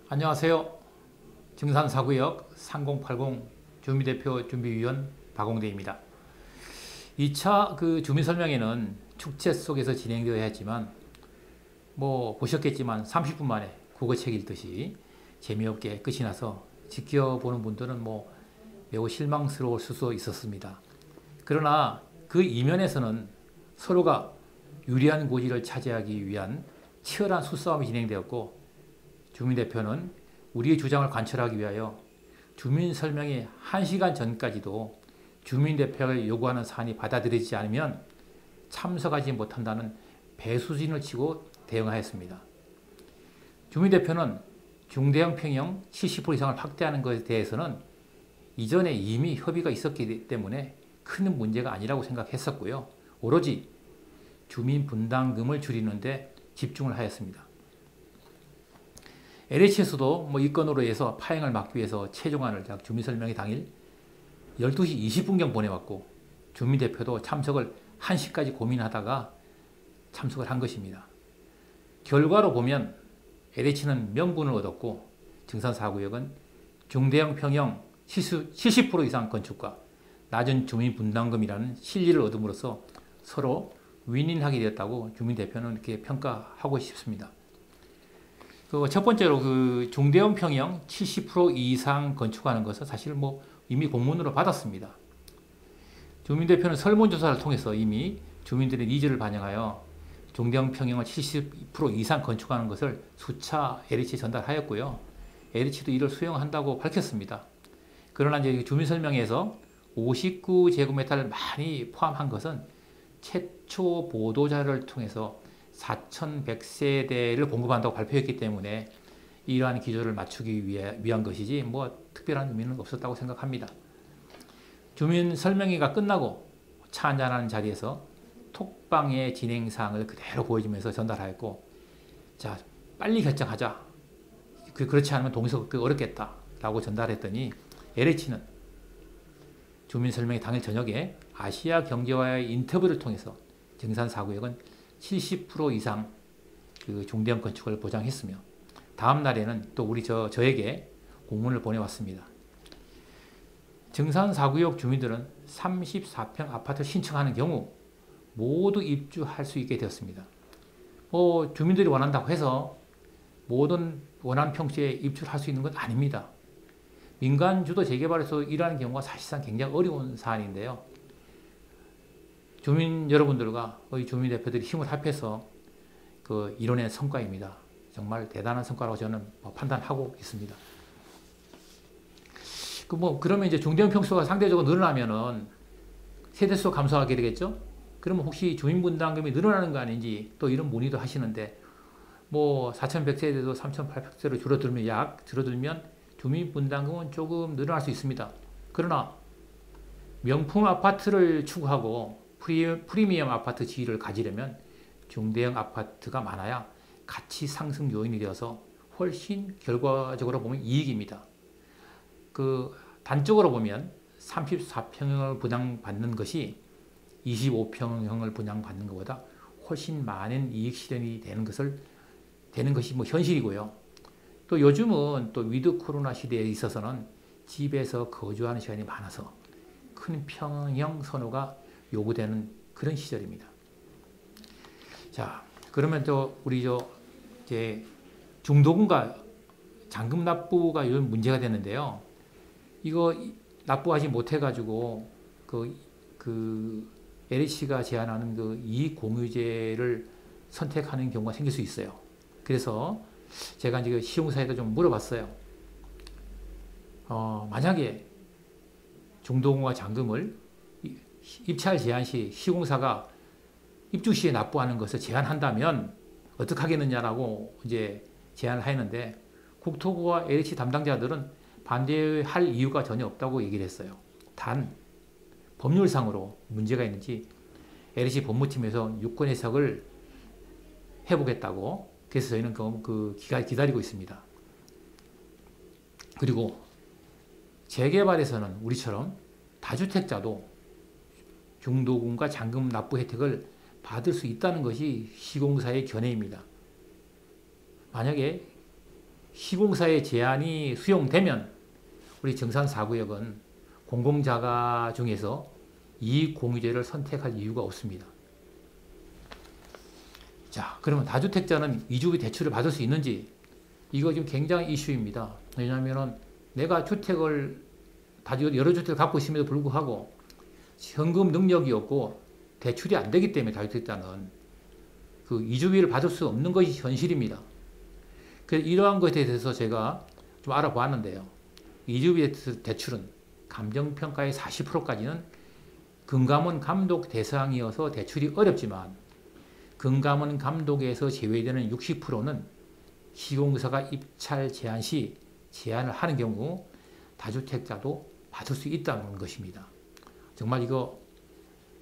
안녕하세요. 증산4구역 3080 주민대표 준비위원 박홍대입니다. 2차 주민설명회는 축제 속에서 진행되어야 했지만 보셨겠지만 30분 만에 국어책 읽듯이 재미없게 끝이 나서 지켜보는 분들은 매우 실망스러울 수도 있었습니다. 그러나 그 이면에서는 서로가 유리한 고지를 차지하기 위한 치열한 수싸움이 진행되었고, 주민대표는 우리의 주장을 관철하기 위하여 주민설명회 1시간 전까지도 주민대표가 요구하는 사안이 받아들여지지 않으면 참석하지 못한다는 배수진을 치고 대응하였습니다. 주민대표는 중대형 평형 70% 이상을 확대하는 것에 대해서는 이전에 이미 협의가 있었기 때문에 큰 문제가 아니라고 생각했었고요. 오로지 주민 분담금을 줄이는 데 집중을 하였습니다. LH에서도 이 건으로 해서 파행을 막기 위해서 최종안을 주민설명회 당일 12시 20분경 보내왔고, 주민대표도 참석을 1시까지 고민하다가 참석을 한 것입니다. 결과로 보면 LH는 명분을 얻었고, 증산4구역은 중대형 평형 70% 이상 건축과 낮은 주민 분담금이라는 실리를 얻음으로써 서로 윈윈하게 되었다고 주민대표는 이렇게 평가하고 싶습니다. 첫 번째로 중대형 평형 70% 이상 건축하는 것은 사실 이미 공문으로 받았습니다. 주민대표는 설문조사를 통해서 이미 주민들의 니즈를 반영하여 중대형 평형을 70% 이상 건축하는 것을 수차 LH에 전달하였고요. LH도 이를 수용한다고 밝혔습니다. 그러나 이제 주민설명회에서 59제곱미터를 많이 포함한 것은 최초 보도자를 통해서 4,100세대를 공급한다고 발표했기 때문에 이러한 기조를 맞추기 위한 것이지 특별한 의미는 없었다고 생각합니다. 주민 설명회가 끝나고 차 한잔하는 자리에서 톡방의 진행사항을 그대로 보여주면서 전달하였고, 자, 빨리 결정하자. 그렇지 않으면 동의서가 어렵겠다 라고 전달했더니 LH는 주민 설명회 당일 저녁에 아시아 경제와의 인터뷰를 통해서 증산4구역은 70% 이상 중대형 건축을 보장했으며, 다음 날에는 또 저에게 공문을 보내왔습니다. 증산4구역 주민들은 34평 아파트를 신청하는 경우 모두 입주할 수 있게 되었습니다. 주민들이 원한다고 해서 모든 원하는 평수에 입주할 수 있는 건 아닙니다. 민간 주도 재개발에서 일하는 경우가 사실상 굉장히 어려운 사안인데요. 주민 여러분들과 주민 대표들이 힘을 합해서 이뤄낸 성과입니다. 정말 대단한 성과라고 저는 판단하고 있습니다. 그러면 이제 중대형 평수가 상대적으로 늘어나면은 세대수 감소하게 되겠죠? 그러면 혹시 주민 분담금이 늘어나는 거 아닌지 또 이런 문의도 하시는데, 4,100세대도 3,800세대로 줄어들면 주민 분담금은 조금 늘어날 수 있습니다. 그러나 명품 아파트를 추구하고 프리미엄 아파트 지위를 가지려면 중대형 아파트가 많아야 가치 상승 요인이 되어서 훨씬 결과적으로 보면 이익입니다. 단적으로 보면 34평형을 분양받는 것이 25평형을 분양받는 것보다 훨씬 많은 이익 실현이 되는 것이 현실이고요. 또 요즘은 또 위드 코로나 시대에 있어서는 집에서 거주하는 시간이 많아서 큰 평형 선호가 요구되는 그런 시절입니다. 자, 그러면 또 이제 중도금과 잔금 납부가 요즘 문제가 되는데요. 이거 납부하지 못해가지고 LH가 제안하는 이익 공유제를 선택하는 경우가 생길 수 있어요. 그래서 제가 이제 시공사에도 좀 물어봤어요. 만약에 중도금과 잔금을 입찰 제한 시 시공사가 입주 시에 납부하는 것을 제한한다면 어떻게 하겠느냐라고 이제 제안을 했는데, 국토부와 LH 담당자들은 반대할 이유가 전혀 없다고 얘기를 했어요. 단 법률상으로 문제가 있는지 LH 법무팀에서 유권 해석을 해보겠다고, 그래서 저희는 기다리고 있습니다. 그리고 재개발에서는 우리처럼 다주택자도 중도금과 잔금 납부 혜택을 받을 수 있다는 것이 시공사의 견해입니다. 만약에 시공사의 제안이 수용되면 우리 정산 4구역은 공공자가 중에서 이익공유제를 선택할 이유가 없습니다. 자, 그러면 다주택자는 이주비 대출을 받을 수 있는지, 이거 지금 굉장히 이슈입니다. 왜냐하면 내가 여러 주택을 갖고 있음에도 불구하고 현금 능력이 없고 대출이 안 되기 때문에 다주택자는 그 이주비를 받을 수 없는 것이 현실입니다. 그래서 이러한 것에 대해서 제가 좀 알아보았는데요. 이주비 대출은 감정평가의 40%까지는 금감원 감독 대상이어서 대출이 어렵지만 금감원 감독에서 제외되는 60%는 시공사가 입찰 제한 시 제한을 하는 경우 다주택자도 받을 수 있다는 것입니다. 정말 이거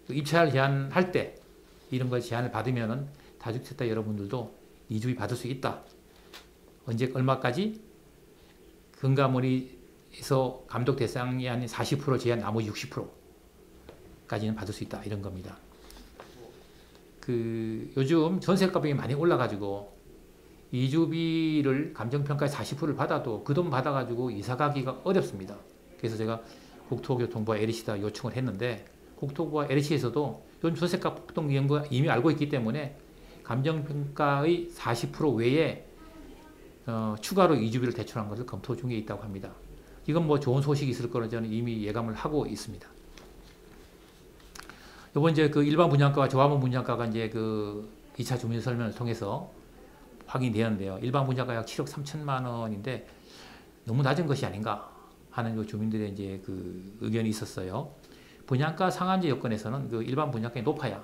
입찰 제한할 때 이런 걸 제한을 받으면 다주택자 여러분들도 이주비 받을 수 있다. 언제 얼마까지? 금감원에서 감독 대상이 아닌 40% 제한 나머지 60%까지는 받을 수 있다. 이런 겁니다. 요즘 전세값이 많이 올라가지고 이주비를 감정평가에 40%를 받아도 그 돈 받아가지고 이사가기가 어렵습니다. 그래서 제가 국토교통부와 LH다 요청을 했는데 국토부와 LH에서도 요즘 전세값 폭등 이런 거 이미 알고 있기 때문에 감정평가의 40% 외에 추가로 이주비를 대출한 것을 검토 중에 있다고 합니다. 이건 뭐 좋은 소식이 있을 거라 저는 이미 예감을 하고 있습니다. 이번 이제 그 일반 분양가와 조합원 분양가가 이제 그 2차 주민 설명을 통해서 확인되었는데요. 일반 분양가 약 7억 3천만 원인데 너무 낮은 것이 아닌가 하는 주민들의 이제 그 의견이 있었어요. 분양가 상한제 여건에서는 그 일반 분양가가 높아야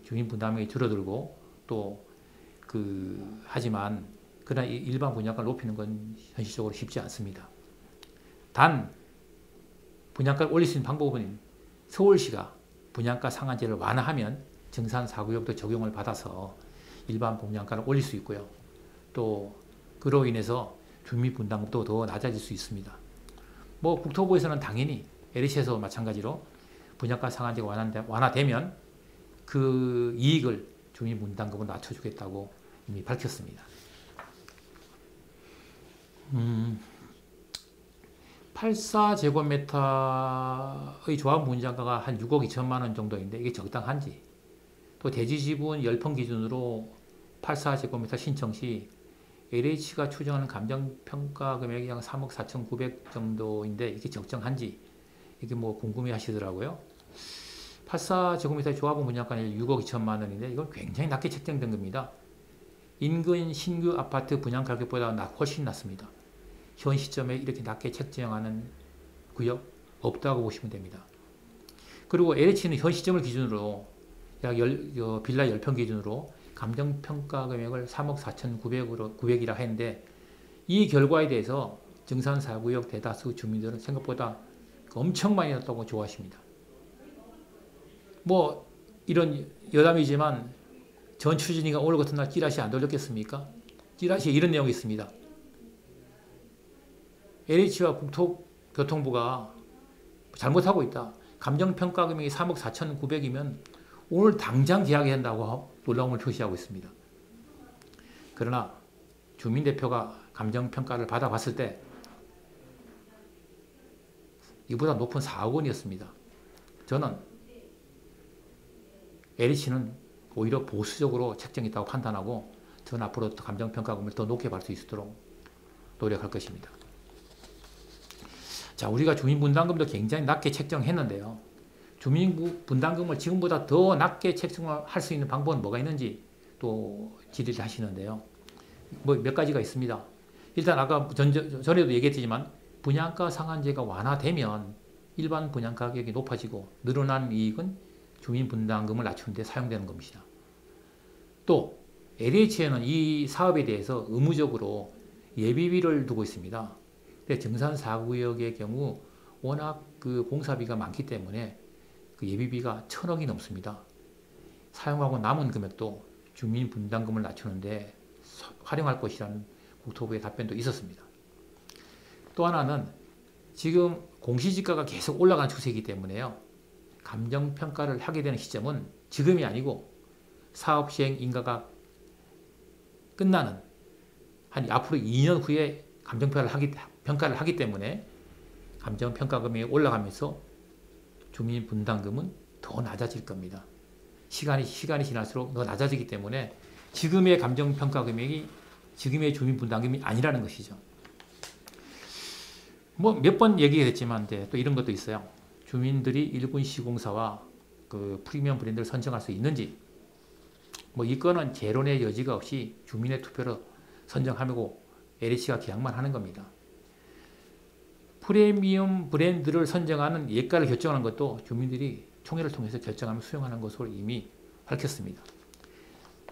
주민 부담이 줄어들고 또 하지만 그러나 일반 분양가를 높이는 건 현실적으로 쉽지 않습니다. 단 분양가를 올릴 수 있는 방법은 서울시가 분양가 상한제를 완화하면 정산 4구역도 적용을 받아서 일반 분양가를 올릴 수 있고요. 또 그로 인해서 주민 분담금도 더 낮아질 수 있습니다. 뭐 국토부에서는 당연히 LH에서 마찬가지로 분양가 상한제가 완화되면 그 이익을 주민 분담금으로 낮춰주겠다고 이미 밝혔습니다. 84제곱미터의 조합 분양가가 한 6억 2천만 원 정도인데 이게 적당한지, 또 대지지분 10평 기준으로 84제곱미터 신청 시 LH가 추정하는 감정평가 금액이 약 3억 4,900 정도인데 이게 적정한지 이게 뭐 궁금해 하시더라고요. 84제곱미터의 조합원 분양가는 6억 2천만 원인데 이건 굉장히 낮게 책정된 겁니다. 인근 신규 아파트 분양 가격보다 훨씬 낮습니다. 현 시점에 이렇게 낮게 책정하는 구역 없다고 보시면 됩니다. 그리고 LH는 현 시점을 기준으로 약 빌라 10평 기준으로 감정평가 금액을 3억 4,900이라 했는데 이 결과에 대해서 정산 4구역 대다수 주민들은 생각보다 엄청 많이 났다고 좋아하십니다. 뭐 이런 여담이지만 전 추진위가 오늘 같은 날 찌라시 안 돌렸겠습니까? 찌라시에 이런 내용이 있습니다. LH와 국토교통부가 잘못하고 있다. 감정평가 금액이 3억 4,900이면 오늘 당장 계약해야 한다고 놀라움을 표시하고 있습니다. 그러나 주민대표가 감정평가를 받아봤을 때 이보다 높은 4억 원이었습니다. 저는 LH는 오히려 보수적으로 책정했다고 판단하고 저는 앞으로 감정평가금을 더 높게 받을 수 있도록 노력할 것입니다. 자, 우리가 주민분담금도 굉장히 낮게 책정했는데요. 주민분담금을 지금보다 더 낮게 책정할 수 있는 방법은 뭐가 있는지 또 질의를 하시는데요. 뭐 몇 가지가 있습니다. 일단 아까 전에도 얘기했지만 분양가 상한제가 완화되면 일반 분양가 가격이 높아지고 늘어난 이익은 주민분담금을 낮추는 데 사용되는 겁니다. 또 LH에는 이 사업에 대해서 의무적으로 예비비를 두고 있습니다. 근데 정산 4구역의 경우 워낙 그 공사비가 많기 때문에 그 예비비가 1,000억이 넘습니다. 사용하고 남은 금액도 주민분담금을 낮추는데 활용할 것이라는 국토부의 답변도 있었습니다. 또 하나는 지금 공시지가가 계속 올라가는 추세이기 때문에요. 감정평가를 하게 되는 시점은 지금이 아니고 사업 시행 인가가 끝나는 한 앞으로 2년 후에 평가를 하기 때문에 감정평가금액이 올라가면서 주민분담금은 더 낮아질 겁니다. 시간이 지날수록 더 낮아지기 때문에 지금의 감정평가금액이 지금의 주민분담금이 아니라는 것이죠. 뭐 몇 번 얘기했지만 또 이런 것도 있어요. 주민들이 일군 시공사와 그 프리미엄 브랜드를 선정할 수 있는지, 뭐 이거는 재론의 여지가 없이 주민의 투표로 선정하고 LH가 계약만 하는 겁니다. 프리미엄 브랜드를 선정하는 예가를 결정하는 것도 주민들이 총회를 통해서 결정하며 수용하는 것으로 이미 밝혔습니다.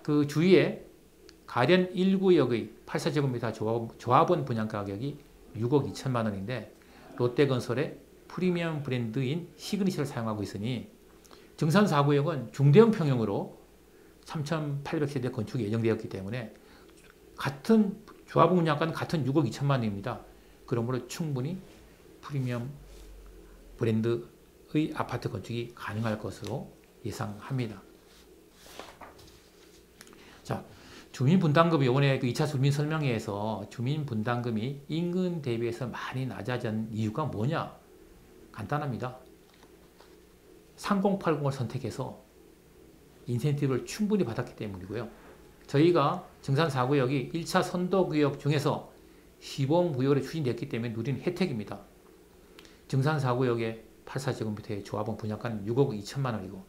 그 주위에 가련 1구역의 84제곱미터 조합원 분양 가격이 6억 2천만 원인데 롯데건설의 프리미엄 브랜드인 시그니처를 사용하고 있으니 정산 4구역은 중대형 평형으로 3,800세대 건축이 예정되었기 때문에 같은 조합원 분양가는 같은 6억 2천만 원입니다. 그러므로 충분히 프리미엄 브랜드의 아파트 건축이 가능할 것으로 예상합니다. 자, 주민분담금이 이번에 그 2차 주민설명회에서 주민분담금이 인근 대비해서 많이 낮아진 이유가 뭐냐? 간단합니다. 3080을 선택해서 인센티브를 충분히 받았기 때문이고요. 저희가 정산 4구역이 1차 선도구역 중에서 시범구역으로 추진됐기 때문에 누린 혜택입니다. 정산 4구역의 84제곱미터의 조합원 분양가는 6억 2천만 원이고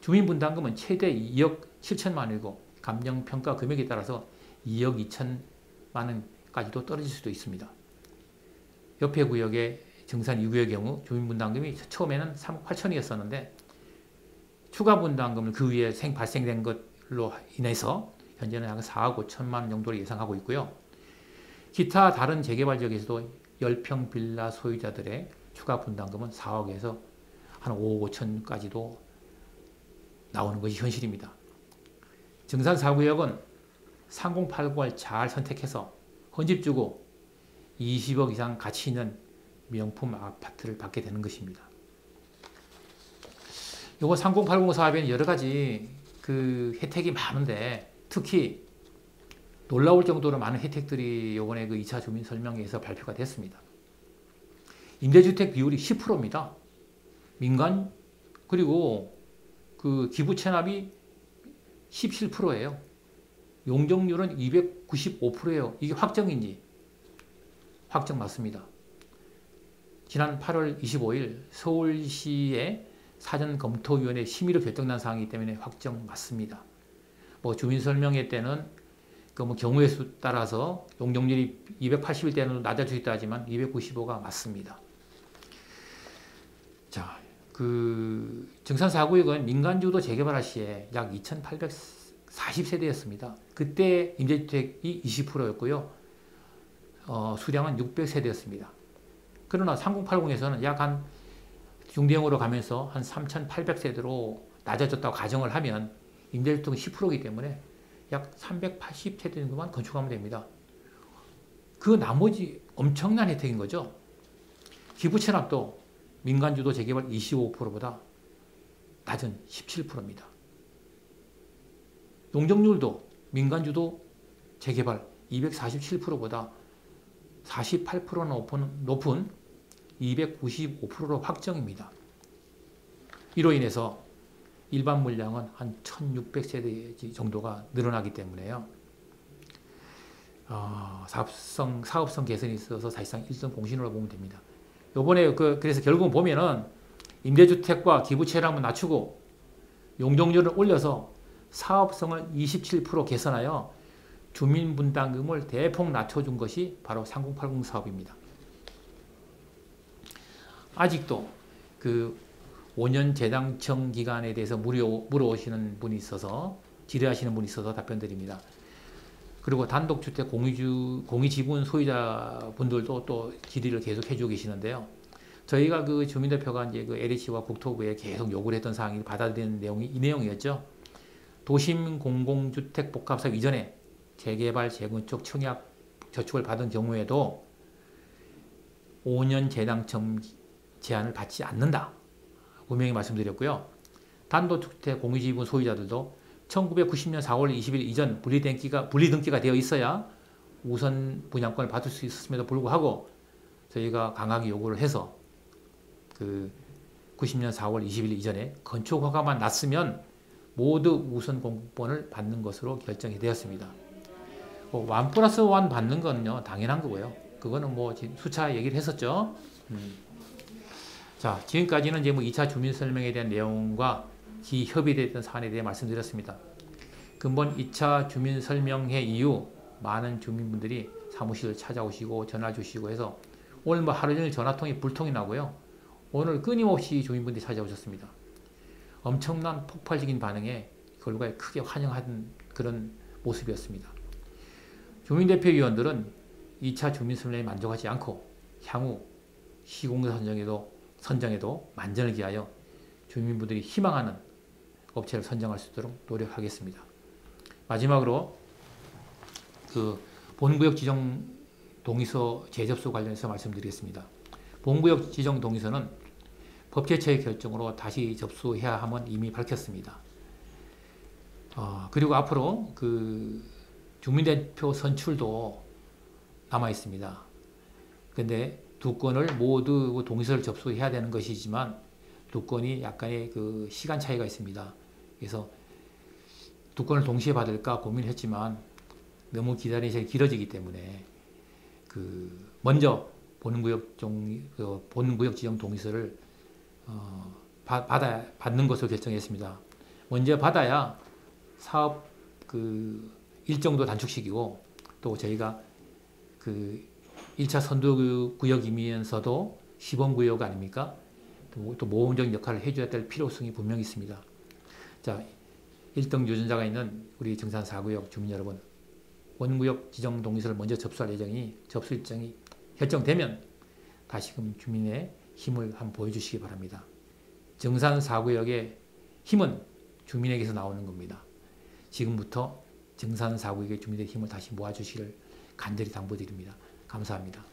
주민분담금은 최대 2억 7천만 원이고 감정평가 금액에 따라서 2억 2천만 원까지도 떨어질 수도 있습니다. 옆에 구역의 정산 2구역의 경우 주민분담금이 처음에는 3억 8천이었었는데 추가 분담금을 그 위에 발생된 것로 인해서 현재는 약 4억 5천만 원 정도를 예상하고 있고요. 기타 다른 재개발 지역에서도 10평 빌라 소유자들의 추가 분담금은 4억에서 한 5억 5천까지도 나오는 것이 현실입니다. 정산 4구역은 3080을 잘 선택해서 헌집 주고 20억 이상 가치 있는 명품 아파트를 받게 되는 것입니다. 요거 3080 사업에는 여러 가지 그 혜택이 많은데 특히 놀라울 정도로 많은 혜택들이 요번에 그 2차 주민 설명회에서 발표가 됐습니다. 임대주택 비율이 10%입니다. 민간 그리고 그 기부 체납이 17%예요. 용적률은 295%예요. 이게 확정인지? 확정 맞습니다. 지난 8월 25일 서울시의 사전검토위원회 심의로 결정난 사항이기 때문에 확정 맞습니다. 뭐 주민설명회 때는 그 뭐 경우의 수 따라서 용적률이 281대는 낮아질 수 있다 하지만 295가 맞습니다. 자, 그 정산 4구역은 민간주도 재개발할 시에 약 2,840세대였습니다. 그때 임대주택이 20%였고요. 수량은 600세대였습니다. 그러나 3080에서는 약 한 중대형으로 가면서 한 3,800세대로 낮아졌다고 가정을 하면 임대주택은 10%이기 때문에 약 380세대 정도만 건축하면 됩니다. 그 나머지 엄청난 혜택인 거죠. 기부 체납도 민간주도 재개발 25%보다 낮은 17%입니다. 용적률도 민간주도 재개발 247%보다 48% 높은 295%로 확정입니다. 이로 인해서 일반 물량은 한 1600세대 정도가 늘어나기 때문에요. 사업성 개선이 있어서 사실상 일선 공신으로 보면 됩니다. 요번에 그래서 결국은 보면은 임대주택과 기부 체납을 낮추고 용적률을 올려서 사업성을 27% 개선하여 주민분담금을 대폭 낮춰준 것이 바로 3080 사업입니다. 아직도 그 5년 재당청 기간에 대해서 물어오시는 분이 있어서 질의하시는 분이 있어서 답변드립니다. 그리고 단독주택 공유지분 소유자분들도 또 질의를 계속 해주고 계시는데요. 저희가 그 주민대표가 이제 그 LH와 국토부에 계속 요구를 했던 사항이 받아들이는 내용이 이 내용이었죠. 도심 공공주택 복합사업 이전에 재개발, 재건축, 청약 저축을 받은 경우에도 5년 재당청 제한을 받지 않는다. 분명히 말씀드렸고요. 단독주택 공유지분 소유자들도 1990년 4월 20일 이전 분리등기가 되어 있어야 우선 분양권을 받을 수 있었음에도 불구하고 저희가 강하게 요구를 해서 그 90년 4월 20일 이전에 건축 허가만 났으면 모두 우선 공급권을 받는 것으로 결정이 되었습니다. 1+1 받는 건요 당연한 거고요. 그거는 뭐 수차 얘기를 했었죠. 자, 지금까지는 이제 뭐 2차 주민설명에 대한 내용과 기 협의됐던 사안에 대해 말씀드렸습니다. 근본 2차 주민설명회 이후 많은 주민분들이 사무실을 찾아오시고 전화 주시고 해서 오늘 뭐 하루 종일 전화통이 불통이 나고요. 오늘 끊임없이 주민분들이 찾아오셨습니다. 엄청난 폭발적인 반응에 결과에 크게 환영한 그런 모습이었습니다. 주민대표위원들은 2차 주민설명에 만족하지 않고 향후 시공사 선정에도 만전을 기하여 주민분들이 희망하는 업체를 선정할 수 있도록 노력하겠습니다. 마지막으로 그 본구역 지정 동의서 재접수 관련해서 말씀드리겠습니다. 본구역 지정 동의서는 법제처의 결정으로 다시 접수해야 함은 이미 밝혔습니다. 그리고 앞으로 그 주민대표 선출도 남아 있습니다. 근데 두 건을 모두 동의서를 접수해야 되는 것이지만 두 건이 약간의 그 시간 차이가 있습니다. 그래서 두 건을 동시에 받을까 고민했지만 너무 기다리는 시간이 길어지기 때문에 그 먼저 본구역 지정 동의서를 받는 것으로 결정했습니다. 먼저 받아야 사업 그 일정도 단축시키고 또 저희가 그 1차 선도구역이면서도 시범구역 아닙니까? 또 모범적인 역할을 해줘야 될 필요성이 분명히 있습니다. 자, 1등 유전자가 있는 우리 정산 4구역 주민 여러분, 원구역 지정 동의서를 먼저 접수할 예정이니 접수 일정이 결정되면 다시금 주민의 힘을 한번 보여주시기 바랍니다. 정산 4구역의 힘은 주민에게서 나오는 겁니다. 지금부터 정산 4구역의 주민들의 힘을 다시 모아주시기를 간절히 당부드립니다. 감사합니다.